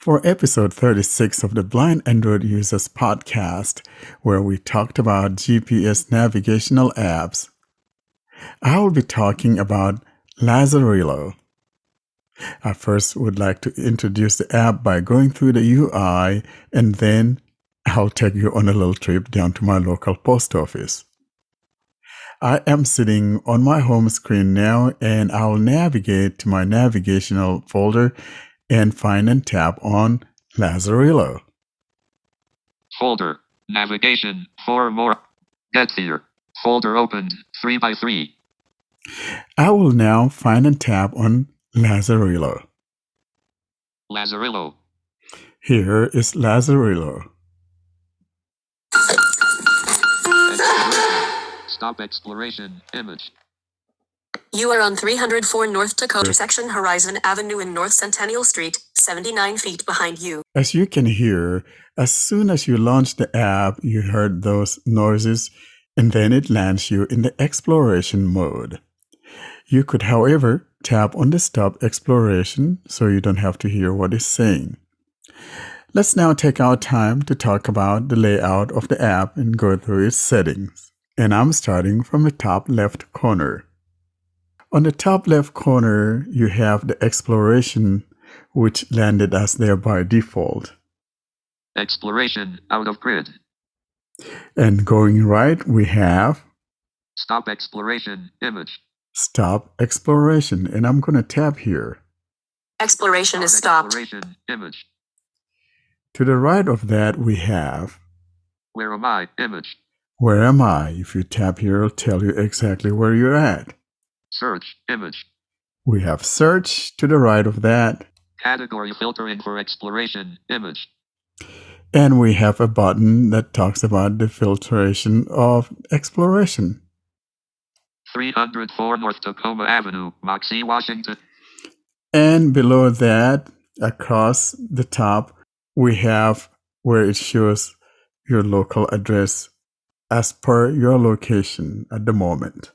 For episode 36 of the Blind Android Users podcast, where we talked about GPS navigational apps, I will be talking about Lazarillo. I first would like to introduce the app by going through the UI, and then I'll take you on a little trip down to my local post office. I am sitting on my home screen now, and I'll navigate to my navigational folder and find and tap on Lazarillo. Folder. Navigation. 4 more. Get here. Folder opened. 3 by 3. I will now find and tap on Lazarillo. Lazarillo. Here is Lazarillo. Stop exploration. Image. You are on 304 North Dakota intersection Horizon Avenue in North Centennial Street, 79 feet behind you. As you can hear, as soon as you launch the app, you heard those noises, and then it lands you in the exploration mode. You could, however, tap on the stop exploration so you don't have to hear what it's saying. Let's now take our time to talk about the layout of the app and go through its settings. And I'm starting from the top left corner. On the top left corner, you have the exploration, which landed us there by default. Exploration. Out of grid. And going right, we have Stop exploration. Image. Stop Exploration, and I'm going to tap here. Exploration is stopped. Exploration. Image. To the right of that, we have Where am I? Image. Where am I? If you tap here, it'll tell you exactly where you're at. Search. Image. We have Search to the right of that, Category filtering for exploration. Image. and we have a button that talks about the filtration of exploration. 304 North Tacoma Avenue, Moxie, Washington. And below that, across the top, we have where it shows your local address as per your location at the moment.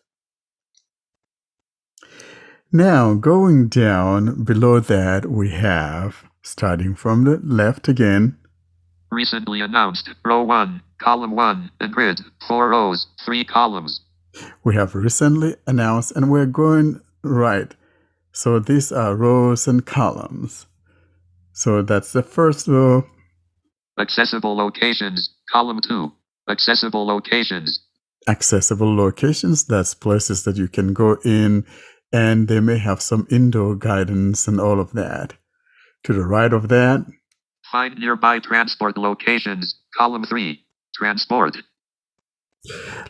Now, going down below that, we have, starting from the left again, Recently announced. Row 1, column 1, and grid. 4 rows, 3 columns. we have recently announced, and we're going right. So these are rows and columns. So that's the first row. Accessible locations. Column 2. Accessible locations. Accessible locations, that's places that you can go in, and they may have some indoor guidance and all of that. To the right of that, Find nearby transport locations. Column 3. Transport.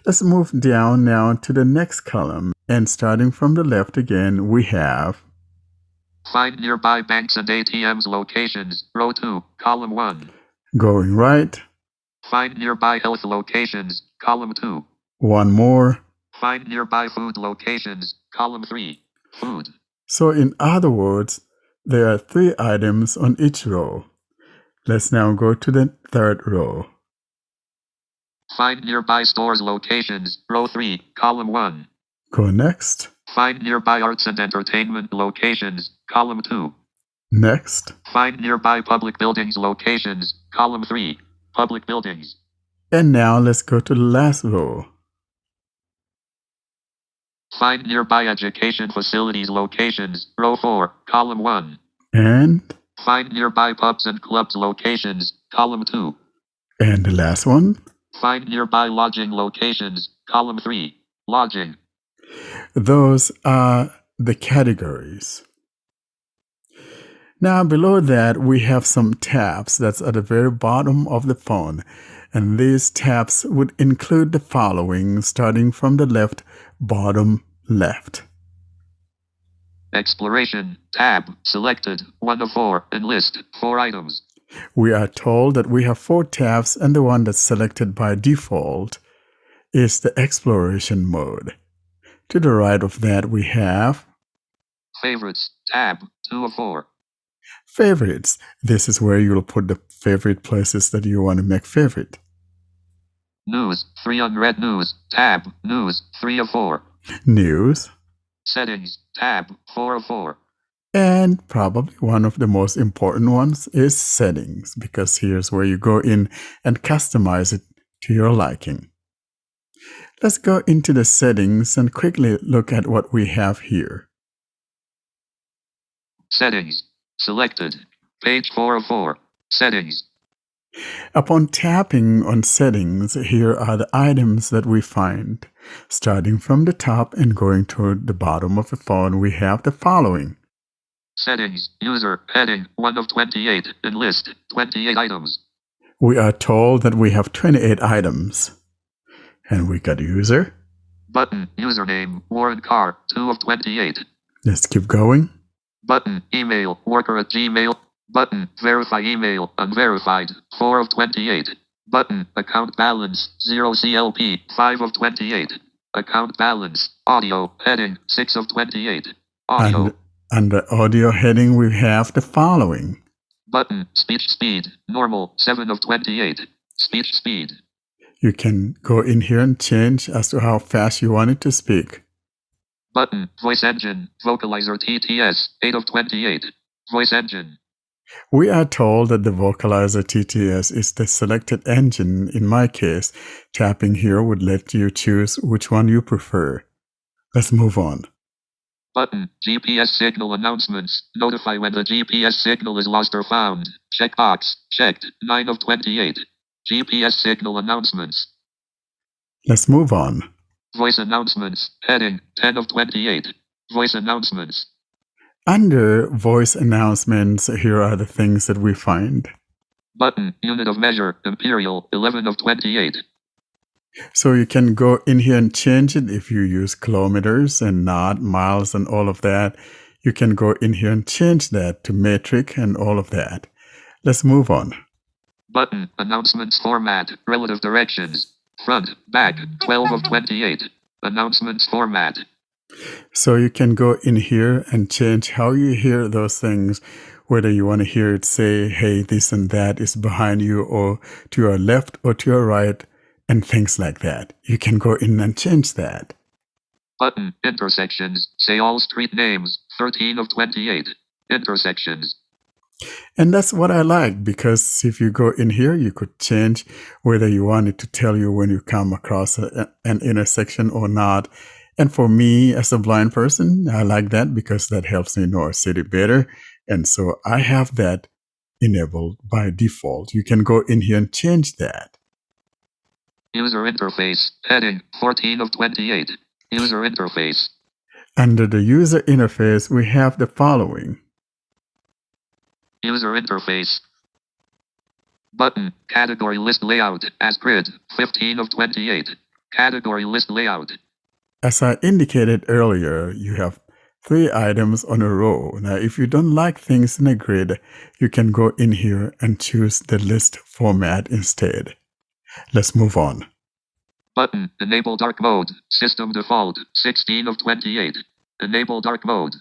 let's move down now to the next column. And starting from the left again, we have Find nearby banks and ATMs locations. Row 2. Column 1. going right, Find nearby health locations. Column 2. one more. Find nearby food locations. Column 3. Food. So in other words, there are 3 items on each row. Let's now go to the third row. Find nearby stores locations. Row 3. Column 1. Go next, Find nearby arts and entertainment locations. Column 2. next, Find nearby public buildings locations. Column 3. Public buildings. and now let's go to the last row. Find nearby education facilities locations. Row 4. Column 1. And Find nearby pubs and clubs locations. Column 2. the last one. Find nearby lodging locations. Column 3. Lodging. Those are the categories. Now below that, we have some tabs that's at the very bottom of the phone. And these tabs would include the following, starting from the left, bottom left. Exploration. Tab. Selected. 1 of 4. And list. 4 items. We are told that we have 4 tabs, and the one that's selected by default is the exploration mode. To the right of that, we have Favorites. Tab. 2 of 4. favorites. This is where you'll put the favorite places that you want to make favorite. News. 3 unread news. Tab. News. 3 of 4. News, Settings. Tab. 4 of 4. And probably one of the most important ones is settings, because here's where you go in and customize it to your liking. Let's go into the settings and quickly look at what we have here. Settings. Selected. Page 4 of 4. Settings. Upon tapping on settings, here are the items that we find. Starting from the top and going toward the bottom of the phone, we have the following. Settings. User. Heading. 1 of 28. Enlist. 28 items. We are told that we have 28 items. And we got user. Button. Username. Warren Carr. 2 of 28. Let's keep going. Button. Email. Worker at Gmail. Button. Verify email. Unverified. 4 of 28. Button. Account balance. 0 CLP. 5 of 28. Account balance. Audio. Heading. 6 of 28. Audio. And under audio heading, we have the following. Button. Speech speed. Normal. 7 of 28. Speech speed. You can go in here and change as to how fast you want it to speak. Button. Voice engine. Vocalizer TTS. 8 of 28. Voice engine. We are told that the Vocalizer TTS is the selected engine. In my case, tapping here would let you choose which one you prefer. Let's move on. Button. GPS signal announcements. Notify when the GPS signal is lost or found. Checkbox. Checked. 9 of 28. GPS signal announcements. Let's move on. Voice announcements. Heading. 10 of 28. Voice announcements. Under voice announcements, here are the things that we find. Button. Unit of measure. Imperial. 11 of 28. So you can go in here and change it if you use kilometers and not miles and all of that. You can go in here and change that to metric and all of that. Let's move on. Button. Announcements format. Relative directions. Front. Back. 12 of 28. Announcements format. So you can go in here and change how you hear those things, whether you want to hear it say, hey, this and that is behind you, or to your left or to your right, and things like that. You can go in and change that. Button. Intersections. Say all street names. 13 of 28. Intersections. And that's what I like, because if you go in here, you could change whether you want it to tell you when you come across an intersection or not. And for me, as a blind person, I like that because that helps me know a city better. And so I have that enabled by default. You can go in here and change that. User interface. Heading. 14 of 28. User interface. Under the user interface, we have the following. User interface. Button. Category list layout. As grid. 15 of 28. Category list layout. As I indicated earlier, you have 3 items on a row. Now, if you don't like things in a grid, you can go in here and choose the list format instead. Let's move on. Button. Enable dark mode. System default. 16 of 28. Enable dark mode.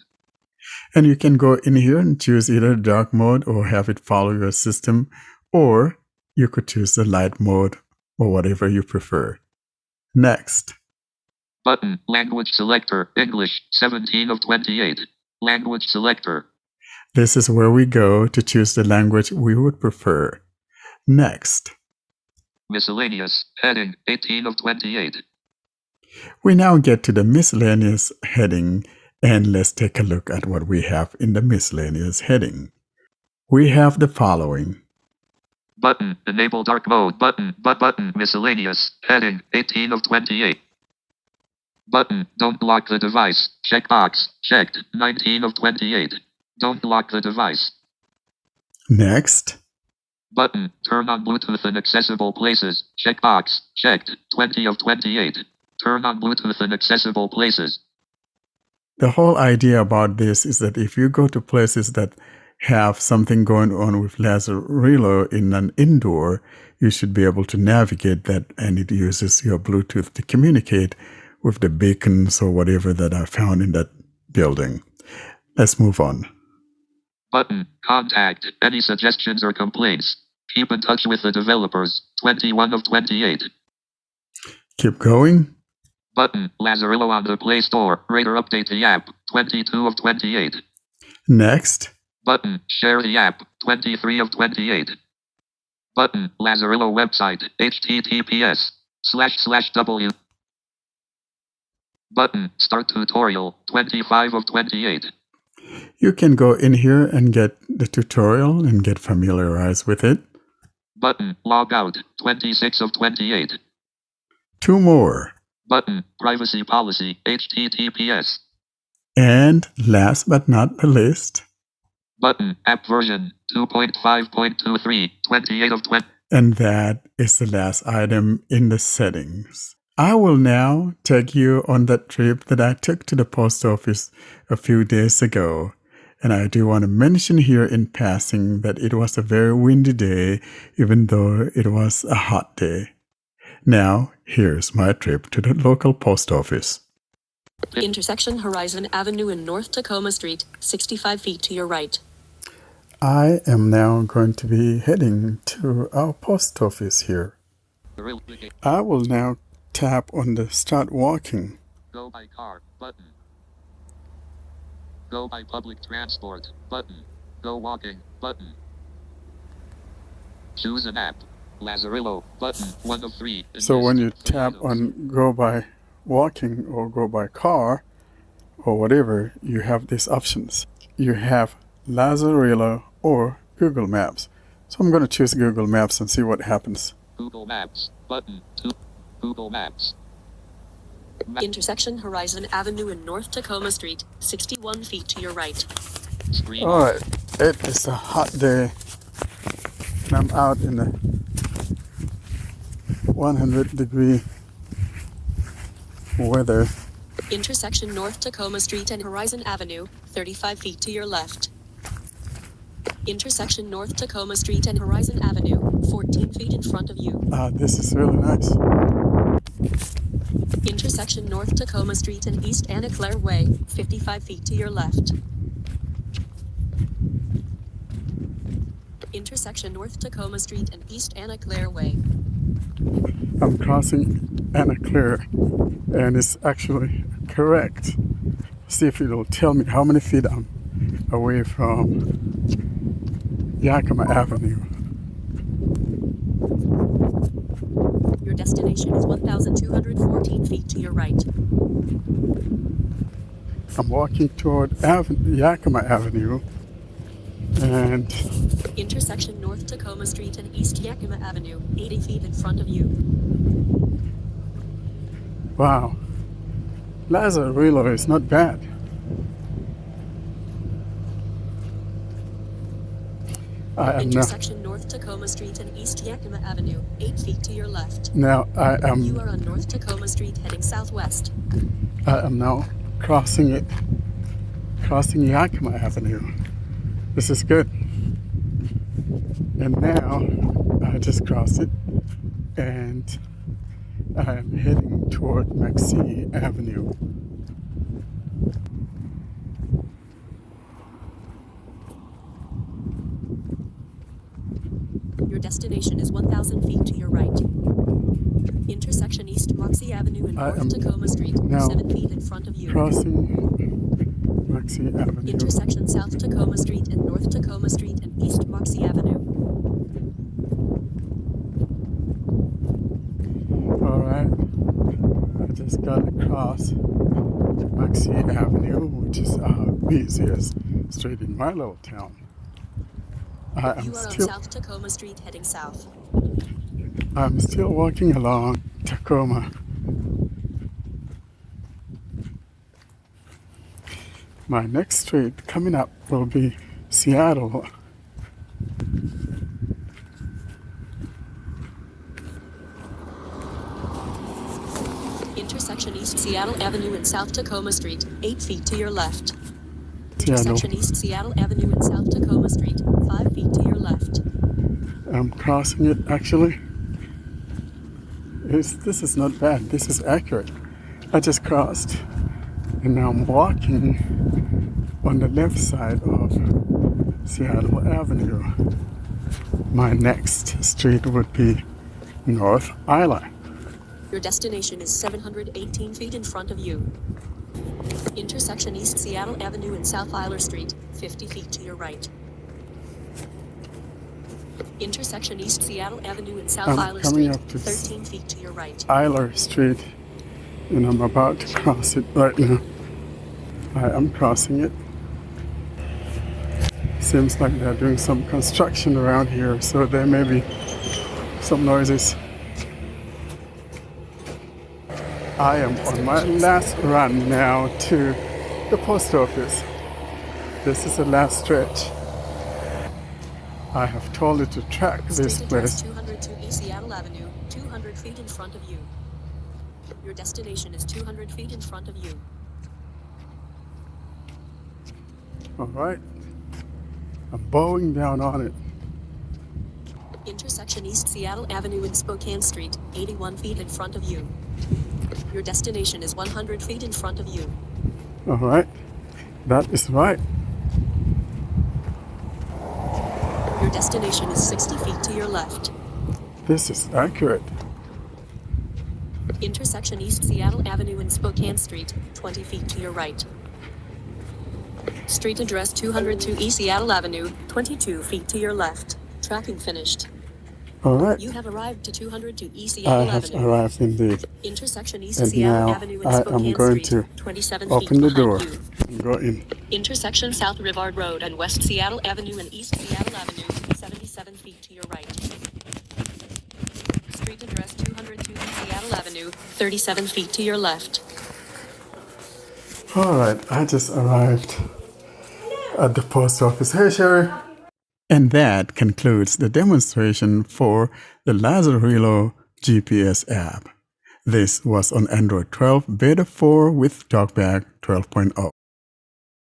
And you can go in here and choose either dark mode or have it follow your system, or you could choose the light mode or whatever you prefer. Next. Button. Language selector. English. 17 of 28. Language selector. This is where we go to choose the language we would prefer. Next. Miscellaneous. Heading. 18 of 28. We now get to the miscellaneous heading, and let's take a look at what we have in the miscellaneous heading. We have the following. Button. Enable dark mode. Button. Button. Miscellaneous. Heading. 18 of 28. Button. Don't lock the device. Checkbox. Checked. 19 of 28. Don't lock the device. Next. Button. Turn on Bluetooth in accessible places. Checkbox. Checked. 20 of 28. Turn on Bluetooth in accessible places. The whole idea about this is that if you go to places that have something going on with Lazarillo in an indoor, you should be able to navigate that, and it uses your Bluetooth to communicate with the beacons or whatever that are found in that building. Let's move on. Button. Contact. Any suggestions or complaints. Keep in touch with the developers. 21 of 28. Keep going. Button. Lazarillo on the Play Store. Radar update the app. 22 of 28. Next, Button. Share the app. 23 of 28. Button. Lazarillo website. https://w. Button. Start tutorial. 25 of 28. you can go in here and get the tutorial and get familiarized with it. Button. Log out. 26 of 28. 2 more. Button. Privacy policy. https. And last but not the least. Button. App version. 2.5.23. 28 of 20. And that is the last item in the settings. I will now take you on that trip that I took to the post office a few days ago. And I do want to mention here in passing that it was a very windy day, even though it was a hot day. Now, here's my trip to the local post office. Intersection Horizon Avenue and North Tacoma Street, 65 feet to your right. I am now going to be heading to our post office here. I will now tap on the start walking. Go by car. Button. Go by public transport. Button. Go walking. Button. Choose an app. Lazarillo. Button. 1 of 3. So when you tap on go by walking or go by car or whatever, you have these options. You have Lazarillo or Google Maps. So I'm going to choose Google Maps and see what happens. Google Maps. Button. 2. Google Maps. Intersection Horizon Avenue and North Tacoma Street, 61 feet to your right. Screen. All right, it is a hot day and I'm out in the 100-degree weather. Intersection North Tacoma Street and Horizon Avenue, 35 feet to your left. Intersection North Tacoma Street and Horizon Avenue, 14 feet in front of you. This is really nice. Intersection North Tacoma Street and East Anna Claire Way, 55 feet to your left. Intersection North Tacoma Street and East Anna Claire Way. I'm crossing Anna Claire and it's actually correct. See if it'll tell me how many feet I'm away from Yakima Avenue. Your destination is 1,214 feet to your right. I'm walking toward Yakima Avenue and Intersection North Tacoma Street and East Yakima Avenue, 80 feet in front of you. wow, Lazarillo is not bad. I am Intersection North Tacoma Street and East Yakima Avenue, 8 feet to your left. now You are on North Tacoma Street heading southwest. I am now crossing Yakima Avenue. This is good. And now I just crossed it and I am heading toward Maxine Avenue. Your destination is 1,000 feet to your right. Intersection East Moxie Avenue and North Tacoma Street, now 7 feet in front of you. Crossing Maxine Avenue. Intersection South Tacoma Street and North Tacoma Street and East Moxie Avenue. All right, I just got across Maxine Avenue, which is the busiest street in my little town. You are on South Tacoma Street heading south. I'm still walking along Tacoma. My next street coming up will be Seattle. Intersection East Seattle Avenue and South Tacoma Street, 8 feet to your left. Seattle. Intersection East Seattle Avenue and South Tacoma Street, 5 feet to your left. I'm crossing it actually. This is not bad. This is accurate. I just crossed and now I'm walking on the left side of Seattle Avenue. My next street would be North Island. Your destination is 718 feet in front of you. Intersection East Seattle Avenue and South Eiler Street, 50 feet to your right. Intersection East Seattle Avenue and South I'm Eiler coming Street, up to 13 feet to your right. Eiler Street, and I'm about to cross it right now. I am crossing it. Seems like they're doing some construction around here, so there may be some noises. I am on my last run now to the post office. This is the last stretch. I have told it to track this Street address place. 202 East Seattle Avenue, 200 feet in front of you. Your destination is 200 feet in front of you. Alright. I'm bowing down on it. Intersection East Seattle Avenue and Spokane Street, 81 feet in front of you. Your destination is 100 feet in front of you. Alright. That is right. Your destination is 60 feet to your left. This is accurate. Intersection East Seattle Avenue and Spokane Street, 20 feet to your right. Street address 202 East Seattle Avenue, 22 feet to your left. Tracking finished. Alright. You have arrived to 202 East I Seattle have Avenue. arrived indeed. Intersection East And Seattle now Avenue and I am Spokane going Street, to 27 open feet the behind door you. and go in. Intersection South Rivard Road and West Seattle Avenue and East Seattle Avenue, 77 feet to your right. Street address 202 Seattle Avenue, 37 feet to your left. Alright, I just arrived at the post office. Hey, Sherry. And that concludes the demonstration for the Lazarillo GPS app. This was on Android 12 Beta 4 with TalkBack 12.0.